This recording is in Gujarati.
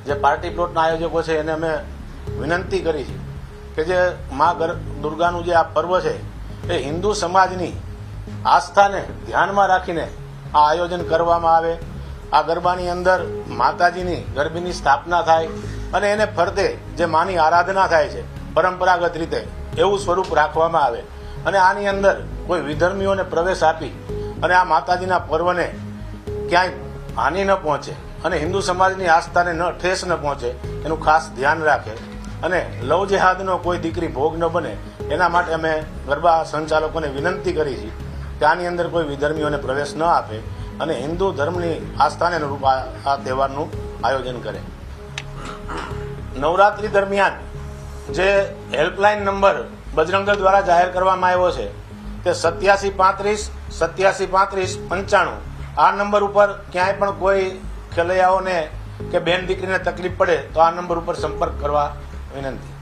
જે પાર્ટી પ્લોટના આયોજકો છે એને અમે વિનંતી કરી છે કે જે મા દુર્ગાનું જે આ પર્વ છે એ હિન્દુ સમાજની આસ્થાને ધ્યાનમાં રાખીને આ આયોજન કરવામાં આવે। આ ગરબાની અંદર માતાજીની ગરબીની સ્થાપના થાય અને એને ફરતે જે માની આરાધના થાય છે પરંપરાગત રીતે એવું સ્વરૂપ રાખવામાં આવે અને આની અંદર કોઈ વિધર્મીઓને પ્રવેશ આપી અને આ માતાજીના પર્વને ક્યાંય હાનિ ન પહોંચે અને હિન્દુ સમાજની આસ્થાને ઠેસ ન પહોંચે એનું ખાસ ધ્યાન રાખે અને લવ જેહાદનો કોઈ દીકરી ભોગ ન બને એના માટે અમે ગરબા સંચાલકોને વિનંતી કરી છે કે આની અંદર કોઈ વિધર્મીઓને પ્રવેશ ન આપે અને હિન્દુ ધર્મની આસ્થાને અનુરૂપ આ તહેવારનું આયોજન કરે। નવરાત્રી દરમિયાન જે હેલ્પલાઇન નંબર બજરંગ દળ દ્વારા જાહેર કરવામાં આવ્યો છે તે 8735 આ નંબર ઉપર ક્યાંય પણ કોઈ ખેલૈયાઓને કે બેન દીકરીને તકલીફ પડે તો આ નંબર ઉપર સંપર્ક કરવા વિનંતી।